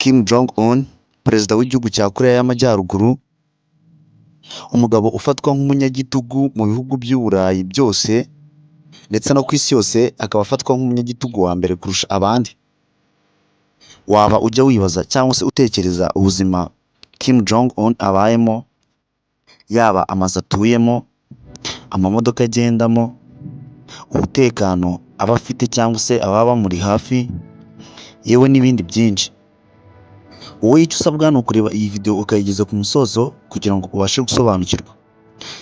Kim Jong Un, perezida w'igihugu cya Koreya y'Amajyaruguru, umugabo ufatwa nk'umunyagitugu mu bihugu by'Uburayi byose ndetse no ku isi yose, akaba afatwa nk'umunyagitugu wa mbere kurusha abandi. Waba ujya wibaza cyangwa se utekereza ubuzima Kim Jong Un abayemo, yaba amazu atuyemo, amamodoka agendamo, umutekano aba afite cyangwa se ababa bamuri hafi, yewe n'ibindi byinshi. Wowe icyo usabwa ni ukureba iyi video ukayigeza ku musozo kugira ngo ubashe gusobanukirwa.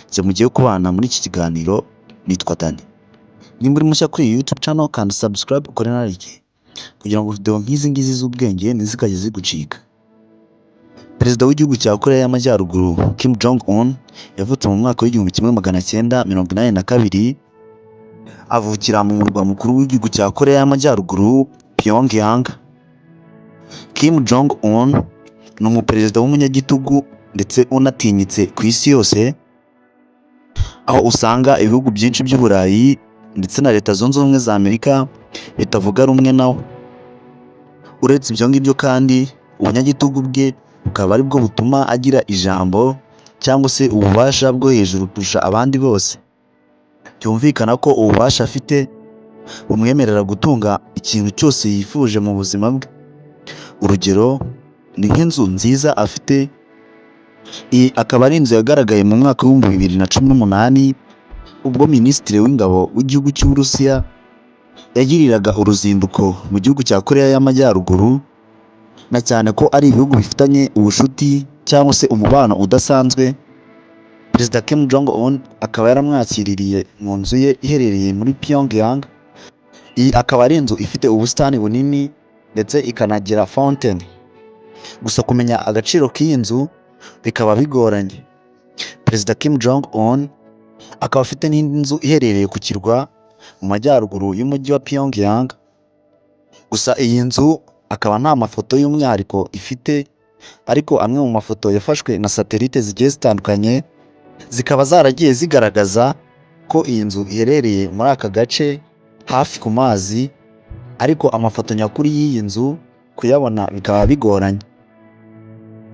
Njye mugiye kubana muri iki kiganiro nitwa Dani. Nimba uri mushya kuri iyi YouTube channel kandi subscribe ukore na like kugira ngo video nk'izi ngizi z'ubwenge ntizikajye zigucika. Perezida w'igihugu cya Koreya y'Amajyaruguru Kim Jong Un yavutse mu mwaka w'1982, avukira mu murwa mukuru w'igihugu cya Koreya y'Amajyaruguru Pyongyang. Kim Jong Un ni umuperezida w'umunyagitugu ndetse unatinyitse ku isi yose, aho usanga ibihugu byinshi by'Uburayi ndetse na Leta Zunze Ubumwe za Amerika bitavuga rumwe nawe. Uretse ibyo ngibyo kandi, ubunyagitugu bwe bukaba ari bwo butuma agira ijambo cyangwa se ububasha bwo hejuru kurusha abandi bose. Byumvikana ko ububasha afite bumwemerera gutunga ikintu cyose yifuje mu buzima bwe. Urugero ni nk'inzu nziza afite. Iyi akaba ari inzu yagaragaye mu mwaka w'2018 ubwo Minisitiri w'Ingabo w'igihugu cy'Uburusiya yagiriraga uruzinduko mu gihugu cya Koreya y'Amajyaruguru, na cyane ko ari ibihugu bifitanye ubucuti cyangwa se umubano udasanzwe. Perezida Kim Jong Un akaba yaramwakiririye mu nzu ye iherereye muri Pyongyang. Iyi akaba ari inzu ifite ubusitani bunini ndetse ikanagira fountain. Gusa kumenya agaciro k'iyi nzu bikaba bigoranye. Perezida Kim Jong Un akaba afite n'indi nzu iherereye ku kirwa mu majyaruguru y'umujyi wa Pyongyang. Gusa iyi nzu akaba nta mafoto y'umwihariko ifite, ariko amwe mu mafoto yafashwe na satelite zigiye zitandukanye zikaba zaragiye zigaragaza ko iyi nzu iherereye muri aka gace hafi ku mazi, ariko amafoto nyakuri y'iyi nzu kuyabona bikaba bigoranye.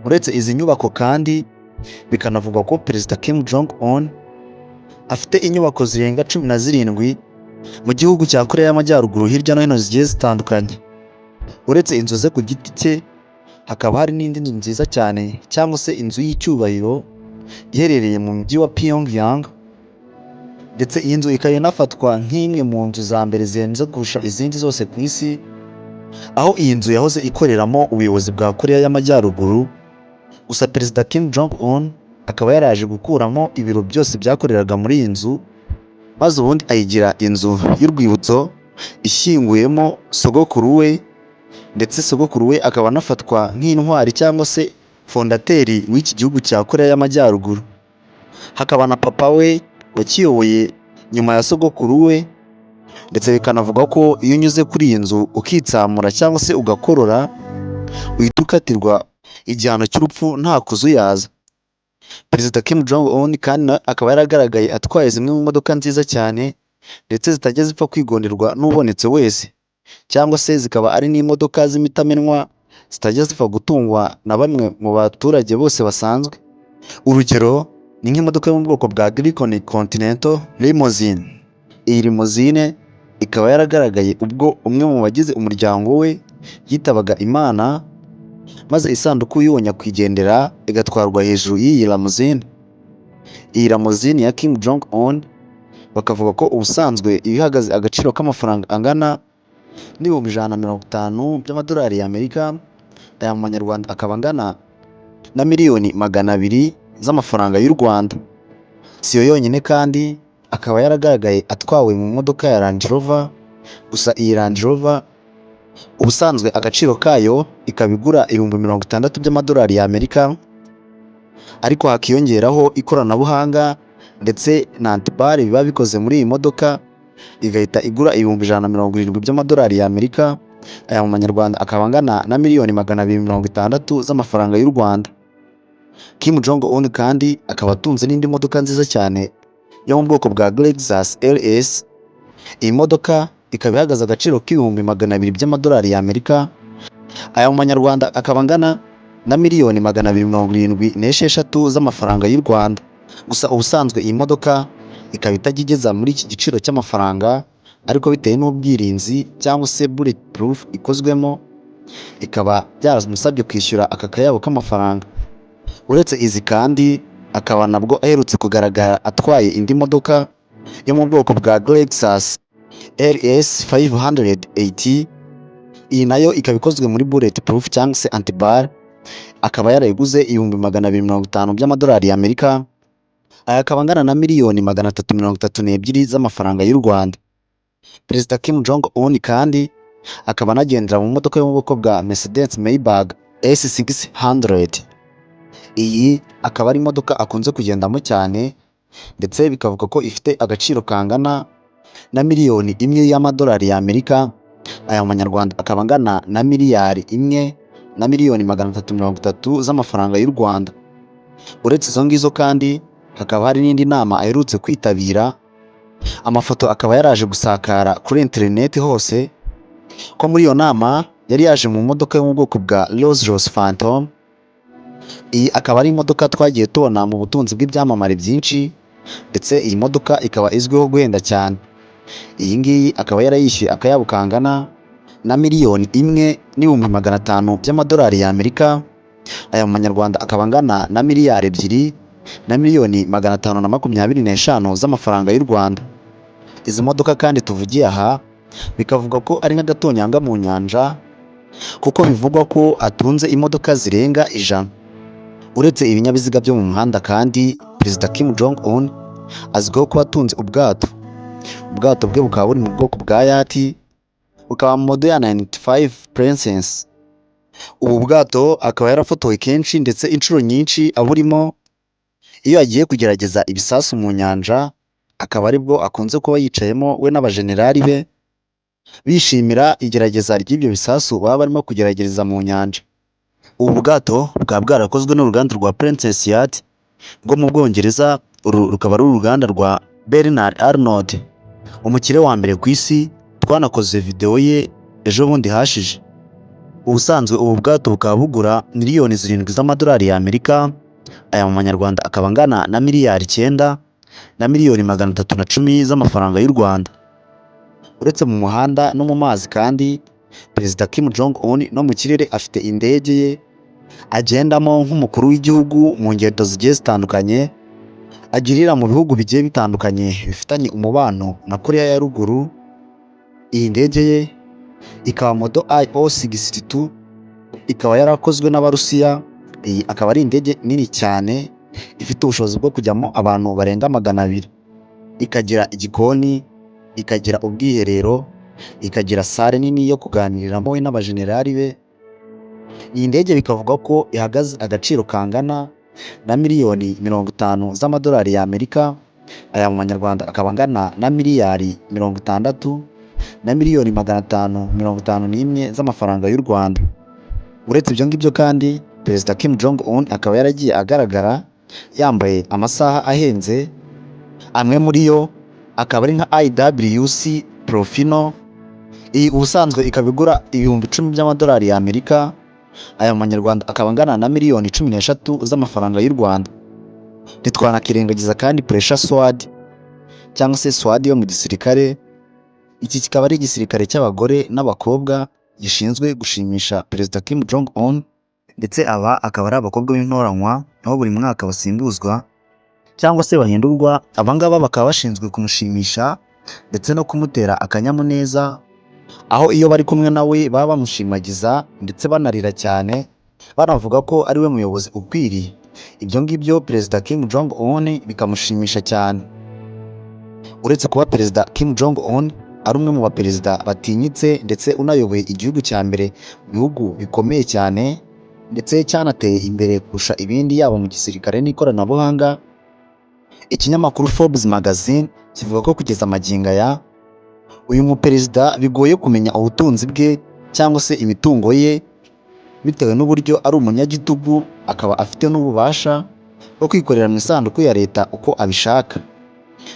Uretse izi nyubako kandi, bikanavugwa ko Perezida Kim Jong Un afite inyubako zirenga 17 mu gihugu cya Koreya y'Amajyaruguru hirya no hino zigiye zitandukanye. Uretse inzu ze ku giti cye, hakaba hari n'indi nzu nziza cyane cyangwa se inzu y'icyubahiro iherereye mu mujyi wa Pyongyang, ndetse iyi nzu ikaba inafatwa nk'imwe mu nzu za mbere zihenze kurusha izindi zose ku isi, aho iyi nzu yahoze ikoreramo ubuyobozi bwa Koreya y'Amajyaruguru. Gusa Perezida Kim Jong Un akaba yaraje gukuramo ibiro byose byakoreraga muri iyi nzu, maze ubundi ayigira inzu y'urwibutso ishyinguyemo sogokuru we, ndetse sogokuru we akaba anafatwa nk'intwari cyangwa se fondateri w'iki gihugu cya Koreya y'Amajyaruguru. Hakaba na papa we wakiyoboye nyuma ya sogokuru we, ndetse bikanavuga ko iyo unyuze kuri iyi nzu ukitsamura cyangwa se ugakorora, uhita ukatirwa igihano cy'urupfu nta kuzuyaza. Perezida Kim Jong Un kandi akaba yaragaragaye atwaye zimwe mu modoka nziza cyane ndetse zitajya zipfa kwigonderwa n'ubonetse wese, cyangwa se zikaba ari n'imodoka z'imitamenwa zitajya zipfa gutungwa na bamwe mu baturage bose basanzwe. Urugero ni nk'imodoka yo mu bwoko bwa Lincoln Continental Limousine. Iyi limousine ikaba yaragaragaye ubwo umwe mu bagize umuryango we yitabaga Imana, maze isanduku y'uwo nyakwigendera igatwarwa hejuru y'iyi limousine. Iyi limousine ya Kim Jong Un bakavuga ko ubusanzwe ihagaze agaciro k'amafaranga angana n'ibihumbi 150 by'amadolari y'Amerika. Aya mu manyarwanda akaba angana na miliyoni 200 z'amafaranga y'u Rwanda. Si yo yonyine kandi, akaba yaragaragaye atwawe mu modoka ya Range Rover. Gusa iyi Range Rover ubusanzwe agaciro kayo ikaba igura ibihumbi 60 by'amadolari y'Amerika, ariko hakiyongeraho ikoranabuhanga ndetse na antibare biba bikoze muri iyi modoka, igahita igura ibihumbi 170 by'amadolari y'Amerika. Aya mu manyarwanda akaba angana na miliyoni 260 z'amafaranga y'u Rwanda. Kim Jong Un kandi akaba atunze n'indi modoka nziza cyane yo mu bwoko bwa Lexus LS. Iyi modoka ikaba ihagaze agaciro k'ibihumbi 200 by'amadolari y'Amerika, aya mu manyarwanda akaba angana na miliyoni 276 z'amafaranga y'u Rwanda. Gusa ubusanzwe iyi modoka ikaba itajya igeza muri iki giciro cy'amafaranga, ariko bitewe n'ubwirinzi cyangwa se bullet proof ikozwemo, ikaba byaramusabye kwishyura aka kayabo k'amafaranga. Uretse izi kandi akaba nabwo aherutse kugaragara atwaye indi modoka yo mu bwoko bwa Lexus LS 580. Iyi nayo ikaba ikozwe muri bullet proof cyangwa se antibar, akaba yarayiguze ibihumbi 250 by'amadolari y'Amerika. Aya akaba angana na miliyoni 332 z'amafaranga y'u Rwanda. Perezida Kim Jong Un kandi akaba anagendera mu modoka yo mu bwoko bwa Mercedes Maybach S600. Iyi akaba ari imodoka akunze kugendamo cyane, ndetse bikavuga ko ifite agaciro kangana na miliyoni 1 y'amadolari y'Amerika. Aya mu manyarwanda akaba angana na miliyari 1 na miliyoni 330 z'amafaranga y'u Rwanda. Uretse izo ngizo kandi hakaba hari n'indi nama aherutse kwitabira. Amafoto akaba yaraje gusakara kuri interineti hose ko muri iyo nama yari yaje mu modoka yo mu bwoko bwa Rolls Royce Phantom. Iyi akaba ari imodoka twagiye tubona mu butunzi bw'ibyamamare byinshi, ndetse iyi modoka ikaba izwiho guhenda cyane. Iyi ngiyi akaba yarayishyuye akayabo kangana na miliyoni 1,500,000 by'amadolari y'Amerika. Aya mu manyarwanda akaba angana na miliyari 2 na miliyoni 525 z'amafaranga y'u Rwanda. Izi modoka kandi tuvugiye aha bikavuga ko ari nk'agatonyanga mu nyanja, kuko bivugwa ko atunze imodoka zirenga 100. Uretse ibinyabiziga byo mu muhanda kandi, Perezida Kim Jong Un azwiho kuba atunze ubwato. Ubwato bwe bukaba buri mu bwoko bwa yati, bukaba mu modo ya 95 Princess. Ubu bwato akaba yarafotowe kenshi ndetse inshuro nyinshi aburimo iyo agiye kugerageza ibisasu mu nyanja. Akaba aribwo akunze kuba yicayemo we n'abajenerali be, bishimira igerageza ry'ibyo bisasu baba barimo kugerageza mu nyanja. Ubu bwato bukaba bwarakozwe n'uruganda rwa Princess Yacht rwo mu Bwongereza. Uru rukaba ari uruganda rwa Bernard Arnault, umukire wa mbere ku isi. Twanakoze video ye ejo bundi hashije. Ubusanzwe ubu bwato bukaba bugura miliyoni 7 z'amadolari y'Amerika. Aya mu manyarwanda akaba angana na miliyari 9 na miliyoni 310 z'amafaranga y'u Rwanda. Uretse mu muhanda no mu mazi kandi, Perezida Kim Jong Un no mu kirere afite indege ye agendamo nk'umukuru w'igihugu mu ngendo zigiye zitandukanye agirira mu bihugu bigiye bitandukanye bifitanye umubano na Korea ya Ruguru. Iyi ndege ye ikaba modo IO-62, ikaba yarakozwe n'Abarusiya. Iyi akaba ari indege nini cyane ifite ubushobozi bwo kujyamo abantu barenga 200. Ikagira igikoni, ikagira ubwiherero, ikagira sale nini yo kuganiriramo we n'abajenerali be. Iyi ndege bikavuga ko ihagaze agaciro kangana na miliyoni 50 z'amadolari y'Amerika. Aya mu manyarwanda akaba angana na miliyari 60 na miliyoni 551 z'amafaranga y'u Rwanda. Uretse ibyo ngibyo kandi, Perezida Kim Jong Un akaba yaragiye agaragara yambaye amasaha ahenze. Amwe muri yo akaba ari nka IWC Profino. Iyi ubusanzwe ikaba igura ibihumbi 10 by'amadolari y'Amerika. Aya mu manyarwanda akaba angana na miliyoni 13 z'amafaranga y'u Rwanda. Ntitwanakirengagiza kandi Pressure Sword cyangwa se sword yo mu gisirikare. Iki kikaba ari igisirikare cy'abagore n'abakobwa gishinzwe gushimisha Perezida Kim Jong Un, ndetse aba akaba ari abakobwa b'intoranywa, aho buri mwaka basimbuzwa cyangwa se bahindurwa. Abangaba bakaba bashinzwe kumushimisha ndetse no kumutera akanyamuneza, aho iyo bari kumwe nawe baba bamushimagiza ndetse banarira cyane, banavuga ko ari we muyobozi ukwiriye. Ibyo ngibyo Perezida Kim Jong Un bikamushimisha cyane. Uretse kuba Perezida Kim Jong Un ari umwe mu baperezida batinyitse ndetse unayoboye igihugu cya mbere mu bihugu bikomeye cyane ndetse cyanateye imbere kurusha ibindi, yaba mu gisirikare n'ikoranabuhanga, ikinyamakuru Forbes Magazine kivuga ko kugeza magingo aya uyu muperezida bigoye kumenya ubutunzi bwe cyangwa se imitungo ye, bitewe n'uburyo ari umunyagitugu, akaba afite n'ububasha bwo kwikorera mu isanduku ya leta uko abishaka.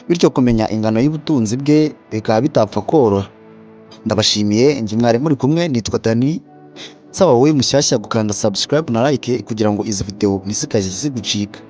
Bityo kumenya ingano y'ubutunzi bwe bikaba bitapfa koroha. Ndabashimiye, njye mwari muri kumwe, nitwa Dani. nsaba wowe mushyashya gukanda subscribe na like kugira ngo izi video ntizikajye zigucika.